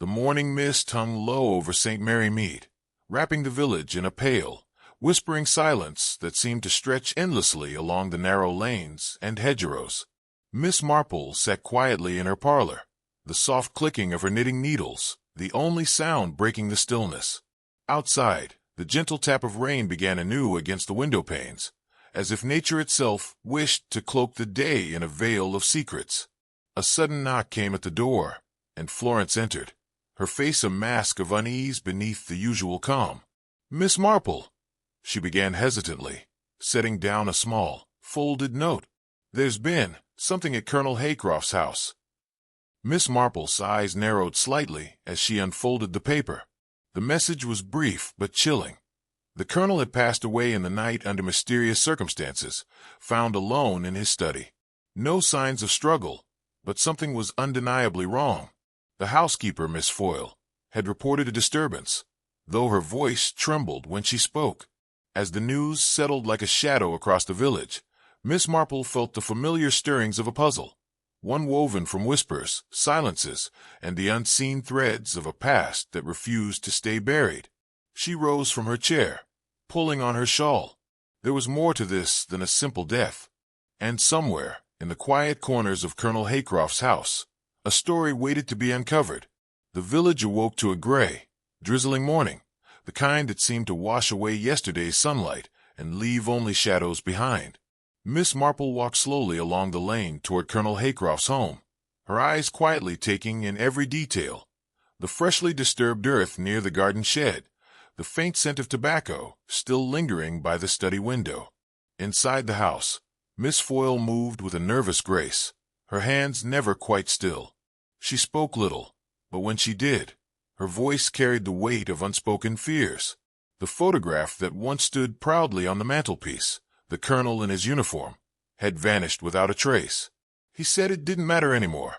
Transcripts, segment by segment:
The morning mist hung low over St. Mary Mead, wrapping the village in a pale, whispering silence that seemed to stretch endlessly along the narrow lanes and hedgerows. Miss Marple sat quietly in her parlor, the soft clicking of her knitting needles, the only sound breaking the stillness. Outside, the gentle tap of rain began anew against the window panes, as if nature itself wished to cloak the day in a veil of secrets. A sudden knock came at the door, and Florence entered, her face a mask of unease beneath the usual calm. "Miss Marple," she began hesitantly, setting down a small, folded note. "There's been something at Colonel Haycroft's house." Miss Marple's eyes narrowed slightly as she unfolded the paper. The message was brief but chilling. The colonel had passed away in the night under mysterious circumstances, found alone in his study. No signs of struggle, but something was undeniably wrong. The housekeeper, Miss Foyle, had reported a disturbance, though her voice trembled when she spoke. As the news settled like a shadow across the village, Miss Marple felt the familiar stirrings of a puzzle, one woven from whispers, silences, and the unseen threads of a past that refused to stay buried. She rose from her chair, pulling on her shawl. There was more to this than a simple death. And somewhere, in the quiet corners of Colonel Haycroft's house, a story waited to be uncovered. The village awoke to a gray, drizzling morning, the kind that seemed to wash away yesterday's sunlight and leave only shadows behind. Miss Marple walked slowly along the lane toward Colonel Haycroft's home, her eyes quietly taking in every detail: the freshly disturbed earth near the garden shed, the faint scent of tobacco still lingering by the study window. Inside the house, Miss Foyle moved with a nervous grace, her hands never quite still. She spoke little, but when she did, her voice carried the weight of unspoken fears. The photograph that once stood proudly on the mantelpiece, the colonel in his uniform, had vanished without a trace. "He said it didn't matter anymore,"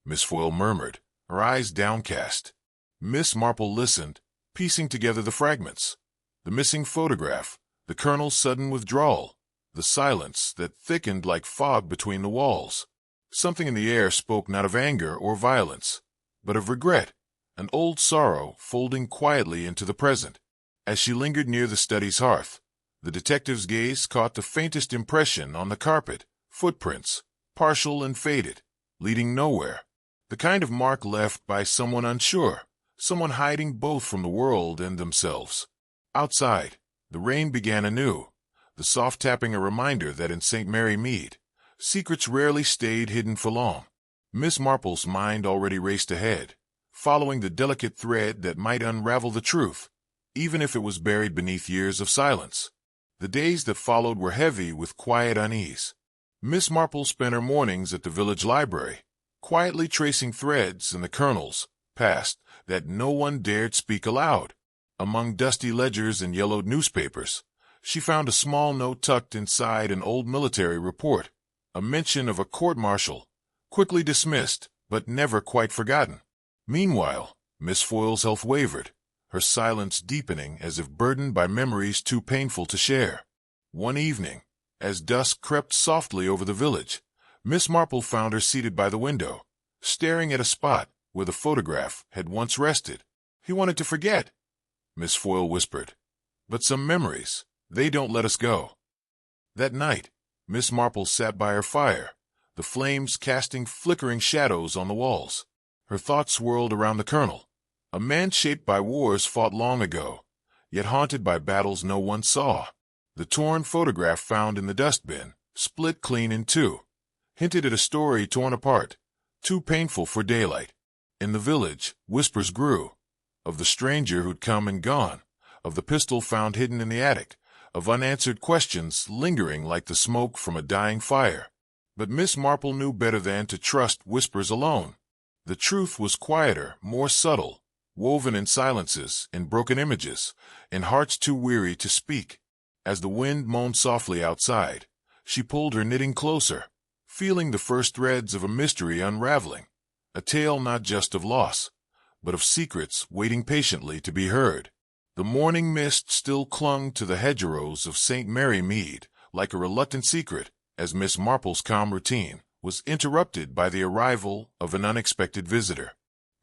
Miss Foyle murmured, her eyes downcast. Miss Marple listened, piecing together the fragments: the missing photograph, the colonel's sudden withdrawal, the silence that thickened like fog between the walls. Something in the air spoke not of anger or violence, but of regret, an old sorrow folding quietly into the present. As she lingered near the study's hearth, the detective's gaze caught the faintest impression on the carpet: footprints, partial and faded, leading nowhere. The kind of mark left by someone unsure, someone hiding both from the world and themselves. Outside, the rain began anew, the soft tapping a reminder that in St. Mary Mead, secrets rarely stayed hidden for long. Miss Marple's mind already raced ahead, following the delicate thread that might unravel the truth, even if it was buried beneath years of silence. The days that followed were heavy with quiet unease. Miss Marple spent her mornings at the village library, quietly tracing threads in the colonel's past that no one dared speak aloud. Among dusty ledgers and yellowed newspapers, she found a small note tucked inside an old military report, a mention of a court-martial, quickly dismissed but never quite forgotten. Meanwhile, Miss Foyle's health wavered, her silence deepening as if burdened by memories too painful to share. One evening, as dusk crept softly over the village, Miss Marple found her seated by the window, staring at a spot where the photograph had once rested. "He wanted to forget," Miss Foyle whispered. "But some memories, they don't let us go." That night, Miss Marple sat by her fire, the flames casting flickering shadows on the walls. Her thoughts swirled around the colonel, a man shaped by wars fought long ago, yet haunted by battles no one saw. The torn photograph found in the dustbin, split clean in two, hinted at a story torn apart, too painful for daylight. In the village, whispers grew, of the stranger who'd come and gone, of the pistol found hidden in the attic, of unanswered questions lingering like the smoke from a dying fire. But Miss Marple knew better than to trust whispers alone. The truth was quieter, more subtle, woven in silences, in broken images, in hearts too weary to speak. As the wind moaned softly outside, she pulled her knitting closer, feeling the first threads of a mystery unraveling, a tale not just of loss, but of secrets waiting patiently to be heard. The morning mist still clung to the hedgerows of St. Mary Mead like a reluctant secret, as Miss Marple's calm routine was interrupted by the arrival of an unexpected visitor.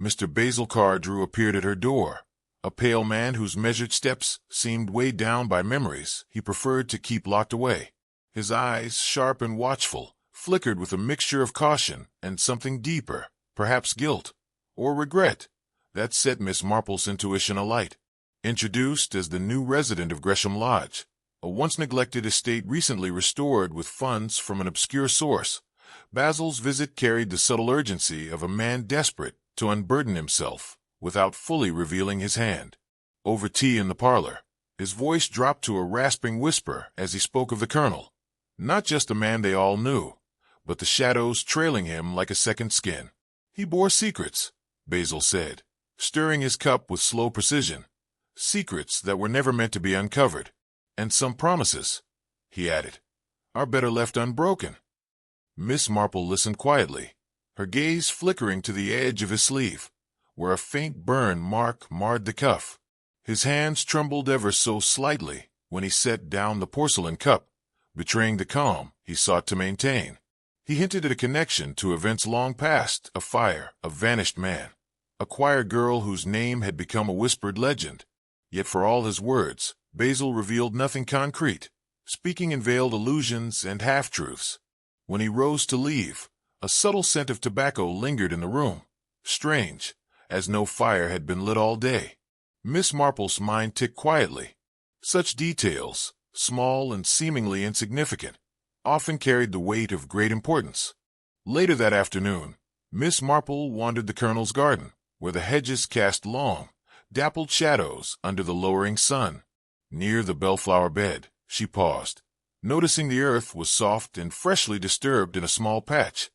Mr. Basil Cardrew appeared at her door, a pale man whose measured steps seemed weighed down by memories he preferred to keep locked away. His eyes, sharp and watchful, flickered with a mixture of caution and something deeper, perhaps guilt or regret, that set Miss Marple's intuition alight. Introduced as the new resident of Gresham Lodge, a once-neglected estate recently restored with funds from an obscure source, Basil's visit carried the subtle urgency of a man desperate to unburden himself without fully revealing his hand. Over tea in the parlor, his voice dropped to a rasping whisper as he spoke of the Colonel, not just a man they all knew, but the shadows trailing him like a second skin. He bore secrets, Basil said, stirring his cup with slow precision. Secrets that were never meant to be uncovered. And some promises, he added, are better left unbroken. Miss Marple listened quietly, her gaze flickering to the edge of his sleeve, where a faint burn mark marred the cuff. His hands trembled ever so slightly when he set down the porcelain cup, betraying the calm he sought to maintain. He hinted at a connection to events long past, a fire, a vanished man, a choir girl whose name had become a whispered legend. Yet for all his words, Basil revealed nothing concrete, speaking in veiled allusions and half-truths. When he rose to leave, a subtle scent of tobacco lingered in the room, strange, as no fire had been lit all day. Miss Marple's mind ticked quietly. Such details, small and seemingly insignificant, often carried the weight of great importance. Later that afternoon, Miss Marple wandered the Colonel's garden, where the hedges cast long, dappled shadows under the lowering sun. Near the bellflower bed, she paused, noticing the earth was soft and freshly disturbed in a small patch,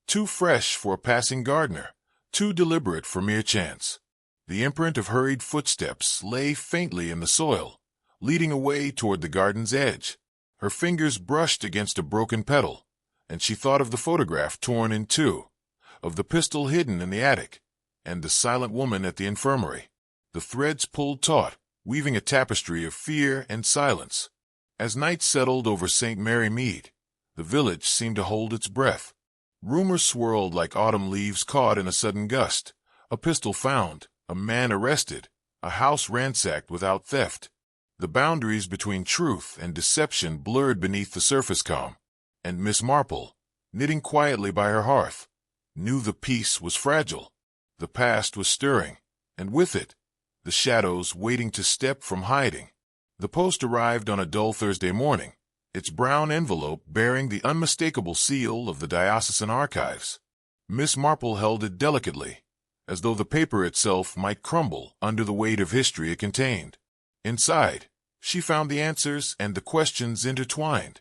too fresh for a passing gardener, too deliberate for mere chance. The imprint of hurried footsteps lay faintly in the soil, leading away toward the garden's edge. Her fingers brushed against a broken petal, and she thought of the photograph torn in two, of the pistol hidden in the attic, and the silent woman at the infirmary. The threads pulled taut, weaving a tapestry of fear and silence. As night settled over St. Mary Mead, the village seemed to hold its breath. Rumors swirled like autumn leaves caught in a sudden gust. A pistol found, a man arrested, a house ransacked without theft. The boundaries between truth and deception blurred beneath the surface calm, and Miss Marple, knitting quietly by her hearth, knew the peace was fragile. The past was stirring, and with it, the shadows waiting to step from hiding. The post arrived on a dull Thursday morning, its brown envelope bearing the unmistakable seal of the diocesan archives. Miss Marple held it delicately, as though the paper itself might crumble under the weight of history it contained. Inside, she found the answers and the questions intertwined.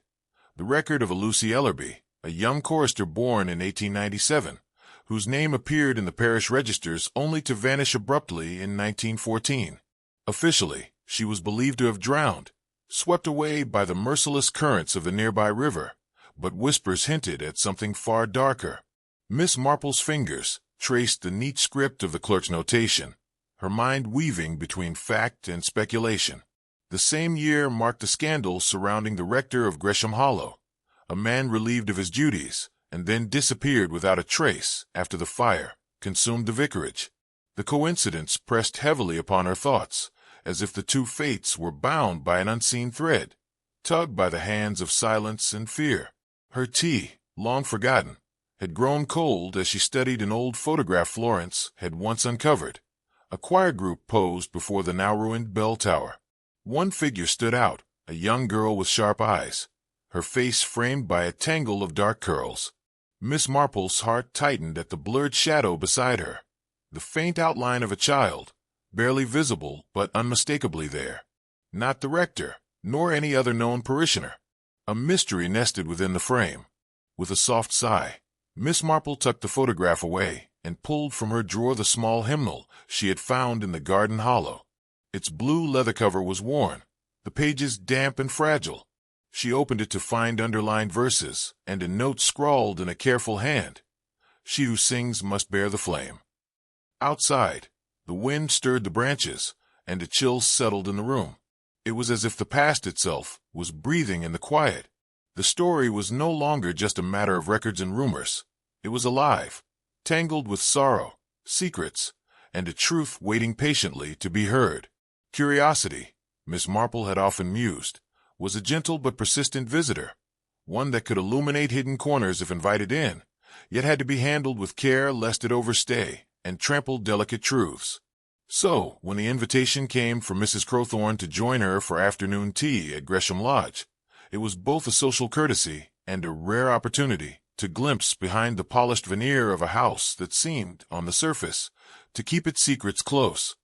The record of a Lucy Ellerby, a young chorister born in 1897, whose name appeared in the parish registers only to vanish abruptly in 1914. Officially, she was believed to have drowned, swept away by the merciless currents of the nearby river, but whispers hinted at something far darker. Miss Marple's fingers traced the neat script of the clerk's notation, her mind weaving between fact and speculation. The same year marked the scandal surrounding the rector of Gresham Hollow, a man relieved of his duties and then disappeared without a trace after the fire consumed the vicarage. The coincidence pressed heavily upon her thoughts, as if the two fates were bound by an unseen thread, tugged by the hands of silence and fear. Her tea, long forgotten, had grown cold as she studied an old photograph Florence had once uncovered. A choir group posed before the now-ruined bell tower. One figure stood out, a young girl with sharp eyes, her face framed by a tangle of dark curls. Miss Marple's heart tightened at the blurred shadow beside her, the faint outline of a child, barely visible but unmistakably there. Not the rector, nor any other known parishioner. A mystery nested within the frame. With a soft sigh, Miss Marple tucked the photograph away and pulled from her drawer the small hymnal she had found in the garden hollow. Its blue leather cover was worn, the pages damp and fragile. She opened it to find underlined verses and a note scrawled in a careful hand. She who sings must bear the flame. Outside, the wind stirred the branches, and a chill settled in the room. It was as if the past itself was breathing in the quiet. The story was no longer just a matter of records and rumors. It was alive, tangled with sorrow, secrets, and a truth waiting patiently to be heard. Curiosity, Miss Marple had often mused, was a gentle but persistent visitor, one that could illuminate hidden corners if invited in, yet had to be handled with care lest it overstay and trample delicate truths. So, when the invitation came for Mrs. Crowthorne to join her for afternoon tea at Gresham Lodge, it was both a social courtesy and a rare opportunity to glimpse behind the polished veneer of a house that seemed, on the surface, to keep its secrets close.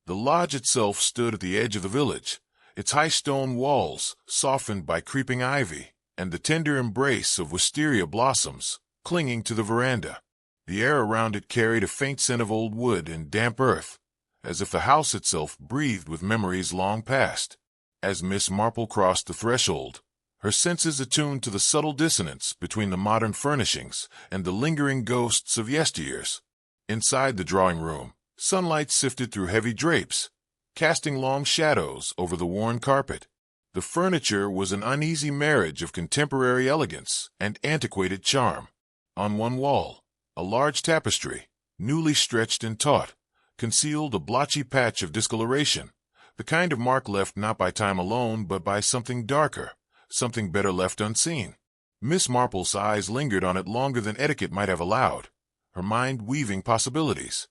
The lodge itself stood at the edge of the village, its high stone walls softened by creeping ivy and the tender embrace of wisteria blossoms clinging to the veranda. The air around it carried a faint scent of old wood and damp earth, as if the house itself breathed with memories long past. As Miss Marple crossed the threshold, her senses attuned to the subtle dissonance between the modern furnishings and the lingering ghosts of yesteryears. Inside the drawing room, sunlight sifted through heavy drapes, casting long shadows over the worn carpet. The furniture was an uneasy marriage of contemporary elegance and antiquated charm. On one wall, a large tapestry, newly stretched and taut, concealed a blotchy patch of discoloration, the kind of mark left not by time alone but by something darker, something better left unseen. Miss Marple's eyes lingered on it longer than etiquette might have allowed, her mind weaving possibilities.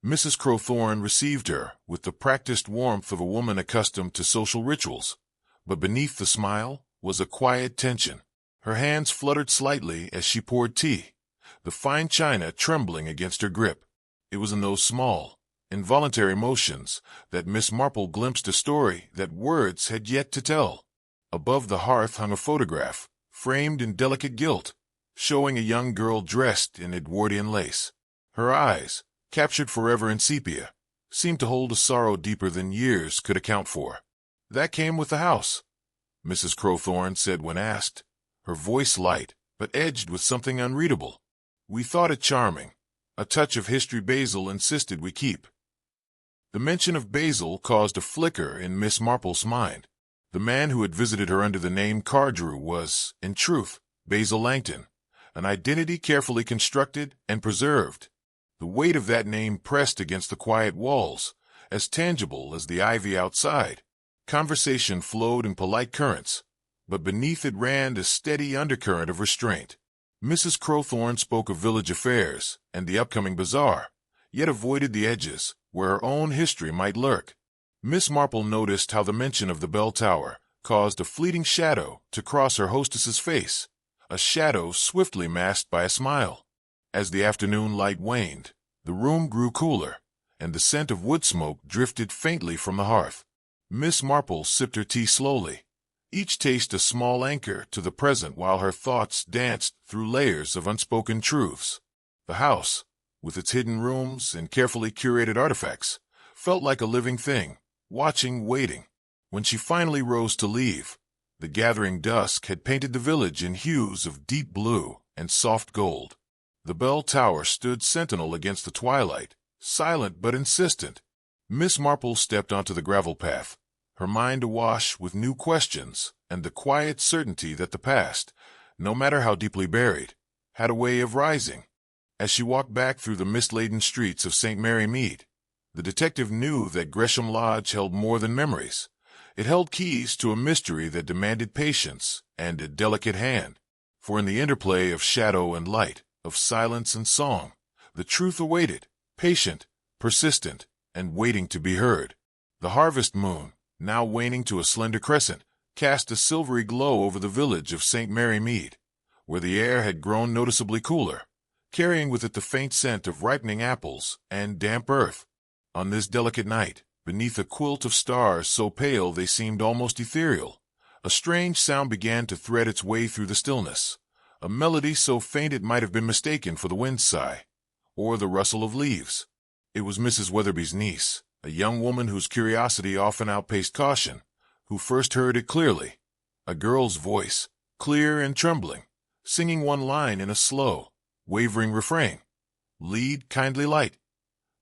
Mrs. Crowthorne received her with the practiced warmth of a woman accustomed to social rituals, but beneath the smile was a quiet tension. Her hands fluttered slightly as she poured tea, the fine china trembling against her grip. It was in those small, involuntary motions that Miss Marple glimpsed a story that words had yet to tell. Above the hearth hung a photograph, framed in delicate gilt, showing a young girl dressed in Edwardian lace. Her eyes, captured forever in sepia, seemed to hold a sorrow deeper than years could account for. "That came with the house," Mrs. Crowthorne said when asked, her voice light, but edged with something unreadable. "We thought it charming. A touch of history Basil insisted we keep." The mention of Basil caused a flicker in Miss Marple's mind. The man who had visited her under the name Cardrew was, in truth, Basil Langton, an identity carefully constructed and preserved. The weight of that name pressed against the quiet walls, as tangible as the ivy outside. Conversation flowed in polite currents, but beneath it ran a steady undercurrent of restraint. Mrs. Crowthorne spoke of village affairs and the upcoming bazaar, yet avoided the edges where her own history might lurk. Miss Marple noticed how the mention of the bell tower caused a fleeting shadow to cross her hostess's face, a shadow swiftly masked by a smile. As the afternoon light waned, the room grew cooler, and the scent of wood smoke drifted faintly from the hearth. Miss Marple sipped her tea slowly, each taste a small anchor to the present while her thoughts danced through layers of unspoken truths. The house, with its hidden rooms and carefully curated artifacts, felt like a living thing, watching, waiting. When she finally rose to leave, the gathering dusk had painted the village in hues of deep blue and soft gold. The bell tower stood sentinel against the twilight, silent but insistent. Miss Marple stepped onto the gravel path, her mind awash with new questions and the quiet certainty that the past, no matter how deeply buried, had a way of rising. As she walked back through the mist-laden streets of St. Mary Mead, the detective knew that Gresham Lodge held more than memories. It held keys to a mystery that demanded patience and a delicate hand. For in the interplay of shadow and light, of silence and song, the truth awaited, patient, persistent, and waiting to be heard. The harvest moon, now waning to a slender crescent, cast a silvery glow over the village of St. Mary Mead, where the air had grown noticeably cooler, carrying with it the faint scent of ripening apples and damp earth. On this delicate night, beneath a quilt of stars so pale they seemed almost ethereal, a strange sound began to thread its way through the stillness, a melody so faint it might have been mistaken for the wind's sigh, or the rustle of leaves. It was Mrs. Weatherby's niece, a young woman whose curiosity often outpaced caution, who first heard it clearly. A girl's voice, clear and trembling, singing one line in a slow, wavering refrain. "Lead, kindly light."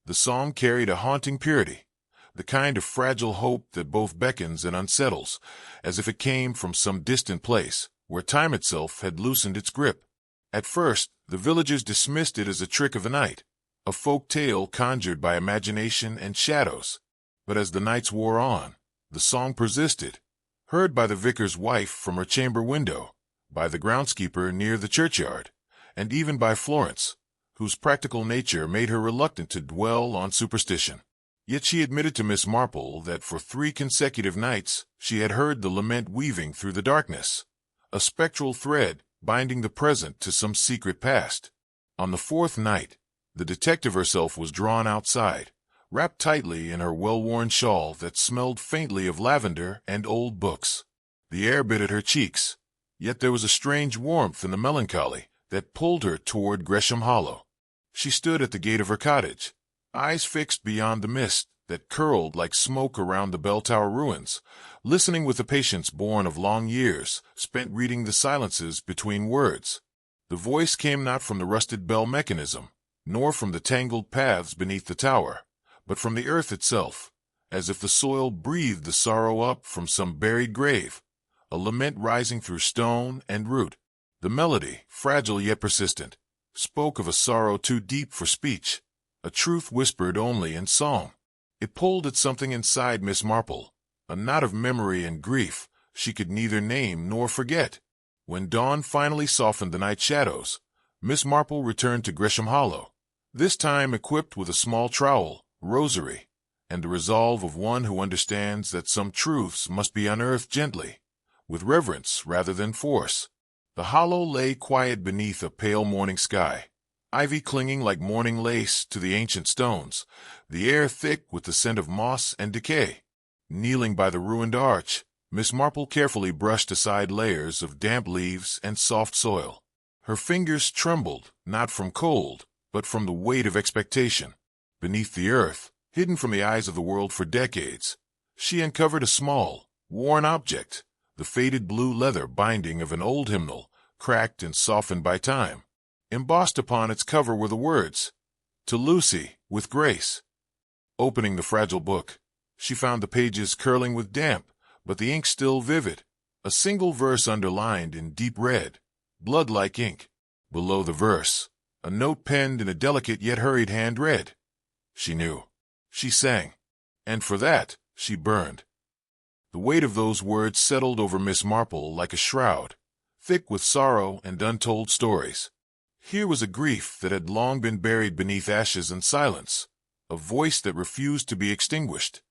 The song carried a haunting purity, the kind of fragile hope that both beckons and unsettles, as if it came from some distant place where time itself had loosened its grip. At first, the villagers dismissed it as a trick of the night, a folk tale conjured by imagination and shadows. But as the nights wore on, the song persisted, heard by the vicar's wife from her chamber window, by the groundskeeper near the churchyard, and even by Florence, whose practical nature made her reluctant to dwell on superstition. Yet she admitted to Miss Marple that for 3 consecutive nights she had heard the lament weaving through the darkness, a spectral thread binding the present to some secret past. On the 4th night, the detective herself was drawn outside, wrapped tightly in her well-worn shawl that smelled faintly of lavender and old books. The air bit at her cheeks, yet there was a strange warmth in the melancholy that pulled her toward Gresham Hollow. She stood at the gate of her cottage, eyes fixed beyond the mist that curled like smoke around the bell tower ruins, listening with the patience born of long years spent reading the silences between words. The voice came not from the rusted bell mechanism, nor from the tangled paths beneath the tower, but from the earth itself, as if the soil breathed the sorrow up from some buried grave, a lament rising through stone and root. The melody, fragile yet persistent, spoke of a sorrow too deep for speech, a truth whispered only in song. It pulled at something inside Miss Marple, a knot of memory and grief she could neither name nor forget. When dawn finally softened the night shadows, Miss Marple returned to Gresham Hollow, this time equipped with a small trowel, rosary, and the resolve of one who understands that some truths must be unearthed gently, with reverence rather than force. The hollow lay quiet beneath a pale morning sky, ivy clinging like morning lace to the ancient stones, the air thick with the scent of moss and decay. Kneeling by the ruined arch, Miss Marple carefully brushed aside layers of damp leaves and soft soil. Her fingers trembled, not from cold, but from the weight of expectation. Beneath the earth, hidden from the eyes of the world for decades, she uncovered a small, worn object, the faded blue leather binding of an old hymnal, cracked and softened by time. Embossed upon its cover were the words, "To Lucy, with grace." Opening the fragile book, she found the pages curling with damp, but the ink still vivid, a single verse underlined in deep red, blood-like ink. Below the verse, a note penned in a delicate yet hurried hand read. She knew. She sang. And for that, she burned. The weight of those words settled over Miss Marple like a shroud, thick with sorrow and untold stories. Here was a grief that had long been buried beneath ashes and silence, a voice that refused to be extinguished.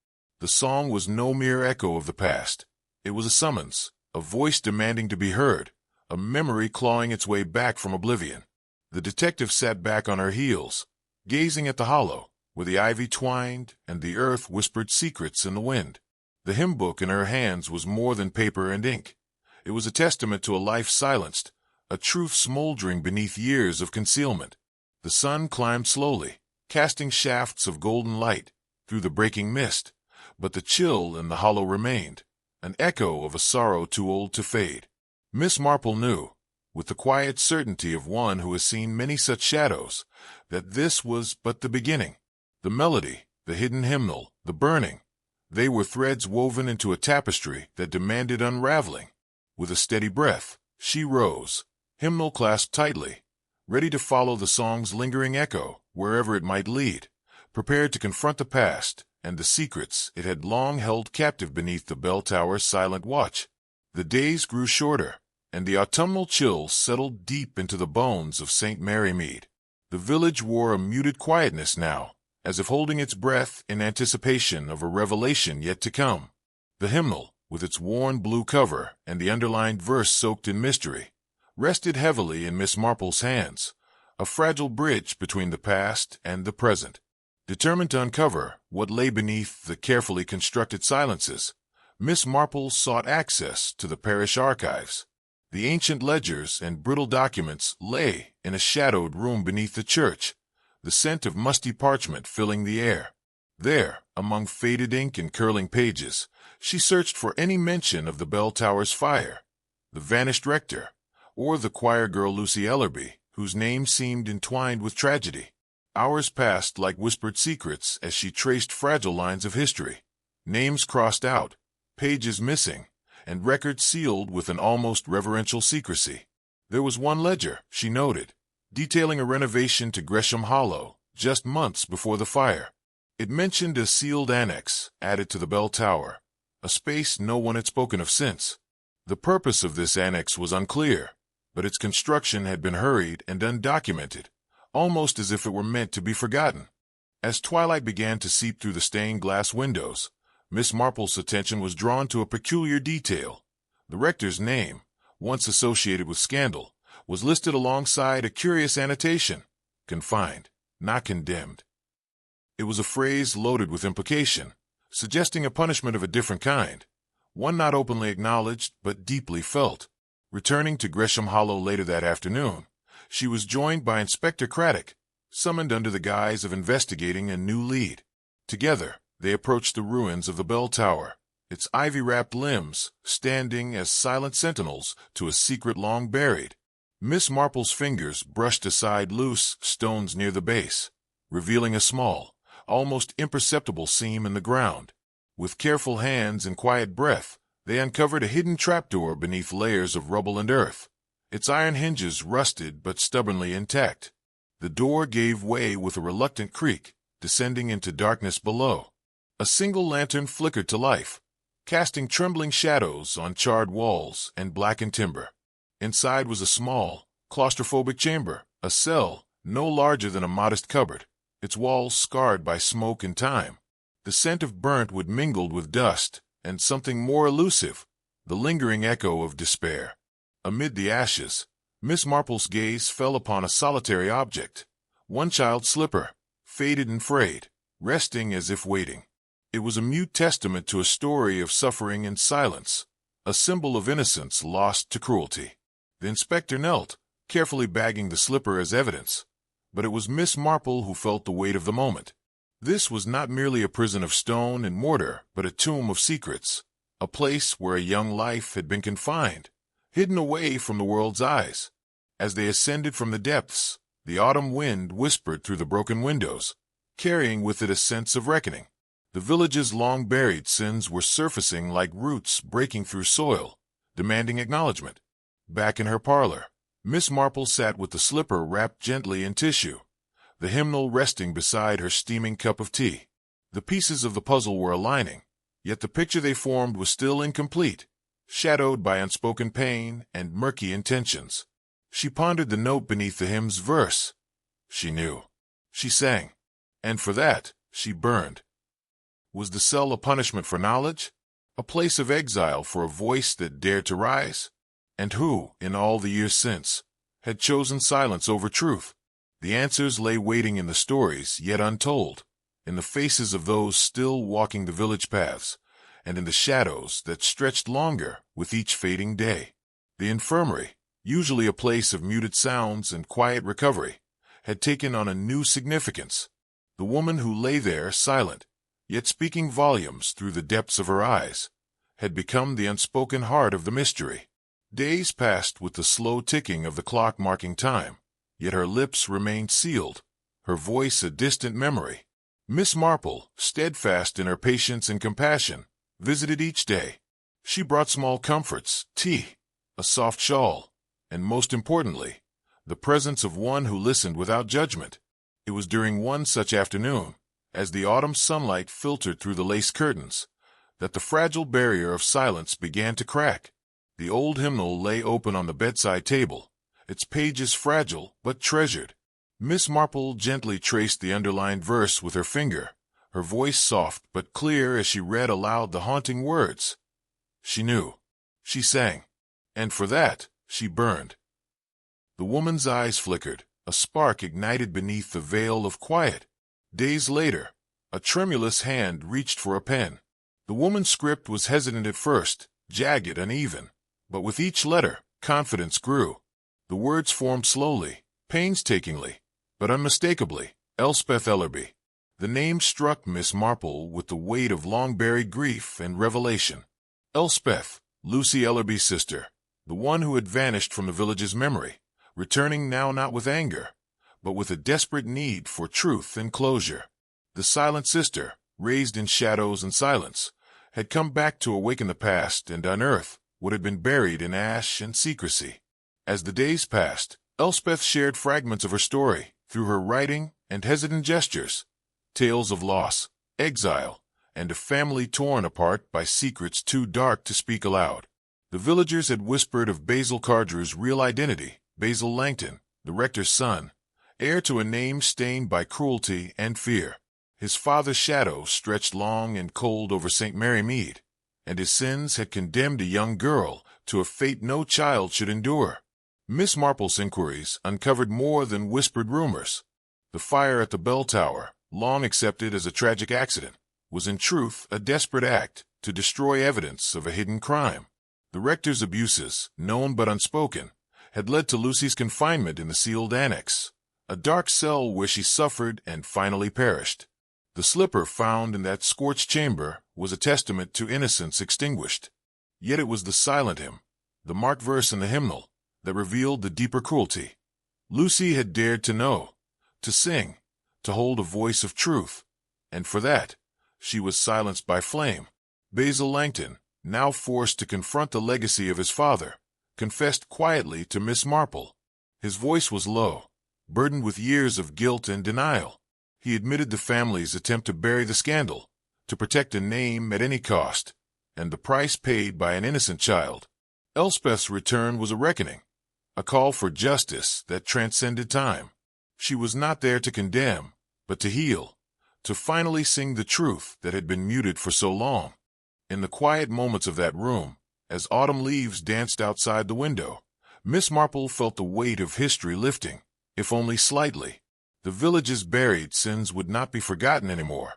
The song was no mere echo of the past. It was a summons, a voice demanding to be heard, a memory clawing its way back from oblivion. The detective sat back on her heels, gazing at the hollow, where the ivy twined and the earth whispered secrets in the wind. The hymn book in her hands was more than paper and ink. It was a testament to a life silenced, a truth smoldering beneath years of concealment. The sun climbed slowly, casting shafts of golden light through the breaking mist, but the chill in the hollow remained, an echo of a sorrow too old to fade. Miss Marple knew, with the quiet certainty of one who has seen many such shadows, that this was but the beginning. The melody, the hidden hymnal, the burning, they were threads woven into a tapestry that demanded unraveling. With a steady breath, she rose, hymnal clasped tightly, ready to follow the song's lingering echo wherever it might lead, prepared to confront the past and the secrets it had long held captive beneath the bell tower's silent watch. The days grew shorter, and the autumnal chills settled deep into the bones of St. Mary Mead. The village wore a muted quietness now, as if holding its breath in anticipation of a revelation yet to come. The hymnal, with its worn blue cover and the underlined verse soaked in mystery, rested heavily in Miss Marple's hands, a fragile bridge between the past and the present. Determined to uncover what lay beneath the carefully constructed silences, Miss Marple sought access to the parish archives. The ancient ledgers and brittle documents lay in a shadowed room beneath the church, the scent of musty parchment filling the air. There, among faded ink and curling pages, she searched for any mention of the bell tower's fire, the vanished rector, or the choir girl Lucy Ellerby, whose name seemed entwined with tragedy. Hours passed like whispered secrets as she traced fragile lines of history, names crossed out, pages missing, and records sealed with an almost reverential secrecy. There was one ledger, she noted, detailing a renovation to Gresham Hollow just months before the fire. It mentioned a sealed annex added to the bell tower, a space no one had spoken of since. The purpose of this annex was unclear, but its construction had been hurried and undocumented, almost as if it were meant to be forgotten. As twilight began to seep through the stained glass windows, Miss Marple's attention was drawn to a peculiar detail. The rector's name, once associated with scandal, was listed alongside a curious annotation: confined, not condemned. It was a phrase loaded with implication, suggesting a punishment of a different kind, one not openly acknowledged but deeply felt. Returning to Gresham Hollow later that afternoon, she was joined by Inspector Craddock, summoned under the guise of investigating a new lead. Together, they approached the ruins of the bell tower, its ivy-wrapped limbs standing as silent sentinels to a secret long buried. Miss Marple's fingers brushed aside loose stones near the base, revealing a small, almost imperceptible seam in the ground. With careful hands and quiet breath, they uncovered a hidden trapdoor beneath layers of rubble and earth, its iron hinges rusted but stubbornly intact. The door gave way with a reluctant creak, descending into darkness below. A single lantern flickered to life, casting trembling shadows on charred walls and blackened timber. Inside was a small, claustrophobic chamber, a cell no larger than a modest cupboard, its walls scarred by smoke and time. The scent of burnt wood mingled with dust, and something more elusive, the lingering echo of despair. Amid the ashes, Miss Marple's gaze fell upon a solitary object, one child's slipper, faded and frayed, resting as if waiting. It was a mute testament to a story of suffering and silence, a symbol of innocence lost to cruelty. The inspector knelt, carefully bagging the slipper as evidence, but it was Miss Marple who felt the weight of the moment. This was not merely a prison of stone and mortar, but a tomb of secrets, a place where a young life had been confined, hidden away from the world's eyes. As they ascended from the depths, the autumn wind whispered through the broken windows, carrying with it a sense of reckoning. The village's long-buried sins were surfacing like roots breaking through soil, demanding acknowledgement. Back in her parlor, Miss Marple sat with the slipper wrapped gently in tissue, the hymnal resting beside her steaming cup of tea. The pieces of the puzzle were aligning, yet the picture they formed was still incomplete, shadowed by unspoken pain and murky intentions. She pondered the note beneath the hymn's verse. She knew. She sang. And for that, she burned. Was the cell a punishment for knowledge? A place of exile for a voice that dared to rise? And who, in all the years since, had chosen silence over truth? The answers lay waiting in the stories yet untold, in the faces of those still walking the village paths, and in the shadows that stretched longer with each fading day. The infirmary, usually a place of muted sounds and quiet recovery, had taken on a new significance. The woman who lay there silent, yet speaking volumes through the depths of her eyes, had become the unspoken heart of the mystery. Days passed with the slow ticking of the clock marking time, yet her lips remained sealed, her voice a distant memory. Miss Marple, steadfast in her patience and compassion, visited each day. She brought small comforts, tea, a soft shawl, and most importantly, the presence of one who listened without judgment. It was during one such afternoon, as the autumn sunlight filtered through the lace curtains, that the fragile barrier of silence began to crack. The old hymnal lay open on the bedside table, its pages fragile but treasured. Miss Marple gently traced the underlined verse with her finger, her voice soft but clear as she read aloud the haunting words. She knew. She sang. And for that, she burned. The woman's eyes flickered, a spark ignited beneath the veil of quiet. Days later, a tremulous hand reached for a pen. The woman's script was hesitant at first, jagged, uneven, but with each letter, confidence grew. The words formed slowly, painstakingly, but unmistakably. Elspeth Ellerby. The name struck Miss Marple with the weight of long-buried grief and revelation. Elspeth, Lucy Ellerby's sister, the one who had vanished from the village's memory, returning now not with anger, but with a desperate need for truth and closure. The silent sister, raised in shadows and silence, had come back to awaken the past and unearth what had been buried in ash and secrecy. As the days passed, Elspeth shared fragments of her story through her writing and hesitant gestures, tales of loss, exile, and a family torn apart by secrets too dark to speak aloud. The villagers had whispered of Basil Cardrew's real identity, Basil Langton, the rector's son, heir to a name stained by cruelty and fear. His father's shadow stretched long and cold over St. Mary Mead, and his sins had condemned a young girl to a fate no child should endure. Miss Marple's inquiries uncovered more than whispered rumors. The fire at the bell tower, long accepted as a tragic accident, was in truth a desperate act to destroy evidence of a hidden crime. The rector's abuses, known but unspoken, had led to Lucy's confinement in the sealed annex, a dark cell where she suffered and finally perished. The slipper found in that scorched chamber was a testament to innocence extinguished. Yet it was the silent hymn, the marked verse in the hymnal, that revealed the deeper cruelty. Lucy had dared to know, to sing, to hold a voice of truth, and for that, she was silenced by flame. Basil Langton, now forced to confront the legacy of his father, confessed quietly to Miss Marple. His voice was low, burdened with years of guilt and denial. He admitted the family's attempt to bury the scandal, to protect a name at any cost, and the price paid by an innocent child. Elspeth's return was a reckoning, a call for justice that transcended time. She was not there to condemn, but to heal, to finally sing the truth that had been muted for so long. In the quiet moments of that room, as autumn leaves danced outside the window, Miss Marple felt the weight of history lifting, if only slightly. The village's buried sins would not be forgotten anymore.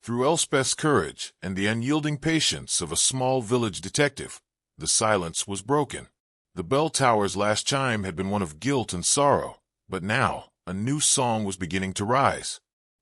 Through Elspeth's courage and the unyielding patience of a small village detective, the silence was broken. The bell tower's last chime had been one of guilt and sorrow, but now a new song was beginning to rise.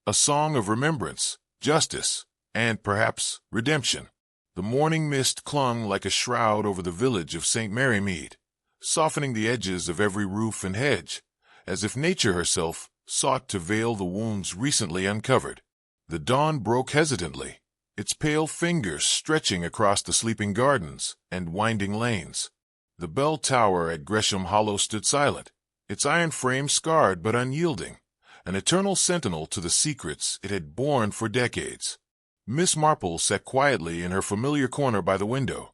A song of remembrance, justice, and perhaps redemption. The morning mist clung like a shroud over the village of St. Mary Mead, softening the edges of every roof and hedge, as if nature herself sought to veil the wounds recently uncovered. The dawn broke hesitantly, its pale fingers stretching across the sleeping gardens and winding lanes. The bell tower at Gresham Hollow stood silent, its iron frame scarred but unyielding, an eternal sentinel to the secrets it had borne for decades. Miss Marple sat quietly in her familiar corner by the window,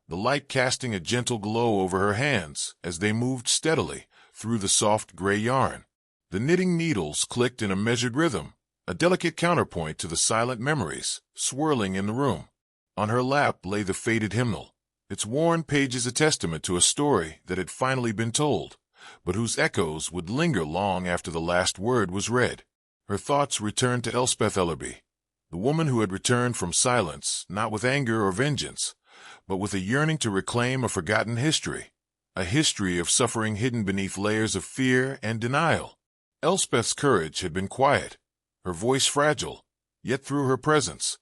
the light casting a gentle glow over her hands as they moved steadily through the soft gray yarn. The knitting needles clicked in a measured rhythm, a delicate counterpoint to the silent memories swirling in the room. On her lap lay the faded hymnal, its worn pages a testament to a story that had finally been told, but whose echoes would linger long after the last word was read. Her thoughts returned to Elspeth Ellerby, the woman who had returned from silence not with anger or vengeance, but with a yearning to reclaim a forgotten history, a history of suffering hidden beneath layers of fear and denial. Elspeth's courage had been quiet, her voice fragile, yet through her presence,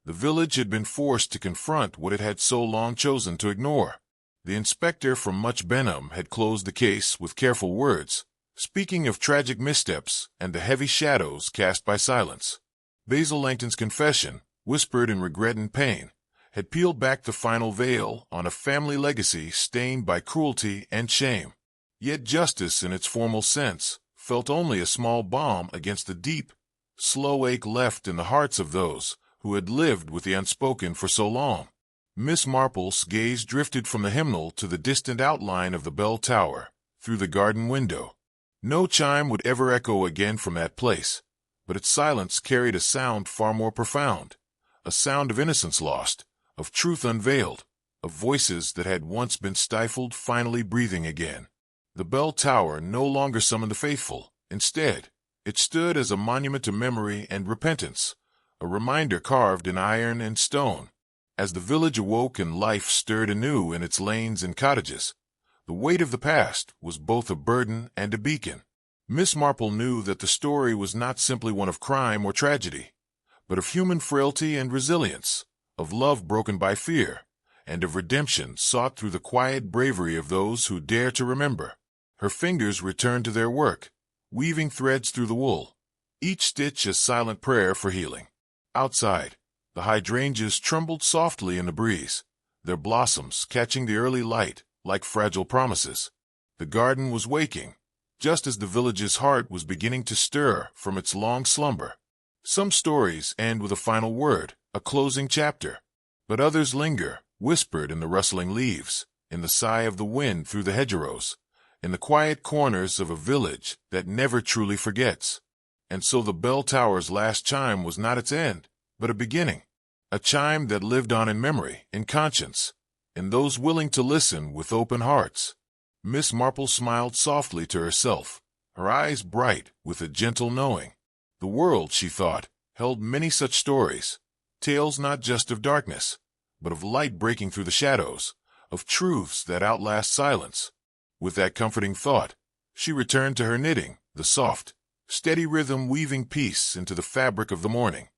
the village had been forced to confront what it had so long chosen to ignore. The inspector from Much Benham had closed the case with careful words, speaking of tragic missteps and the heavy shadows cast by silence. Basil Langton's confession, whispered in regret and pain, had peeled back the final veil on a family legacy stained by cruelty and shame. Yet justice in its formal sense felt only a small balm against the deep, slow ache left in the hearts of those who had lived with the unspoken for so long. Miss Marple's gaze drifted from the hymnal to the distant outline of the bell tower, through the garden window. No chime would ever echo again from that place, but its silence carried a sound far more profound, a sound of innocence lost, of truth unveiled, of voices that had once been stifled finally breathing again. The bell tower no longer summoned the faithful. Instead, it stood as a monument to memory and repentance, a reminder carved in iron and stone. As the village awoke and life stirred anew in its lanes and cottages, the weight of the past was both a burden and a beacon. Miss Marple knew that the story was not simply one of crime or tragedy, but of human frailty and resilience, of love broken by fear, and of redemption sought through the quiet bravery of those who dare to remember. Her fingers returned to their work, weaving threads through the wool, each stitch a silent prayer for healing. Outside, the hydrangeas trembled softly in the breeze, their blossoms catching the early light like fragile promises. The garden was waking, just as the village's heart was beginning to stir from its long slumber. Some stories end with a final word, a closing chapter, but others linger, whispered in the rustling leaves, in the sigh of the wind through the hedgerows, in the quiet corners of a village that never truly forgets. And so the bell tower's last chime was not its end, but a beginning, a chime that lived on in memory, in conscience, in those willing to listen with open hearts. Miss Marple smiled softly to herself, her eyes bright with a gentle knowing. The world, she thought, held many such stories, tales not just of darkness, but of light breaking through the shadows, of truths that outlast silence. With that comforting thought, she returned to her knitting, the soft, steady rhythm weaving peace into the fabric of the morning.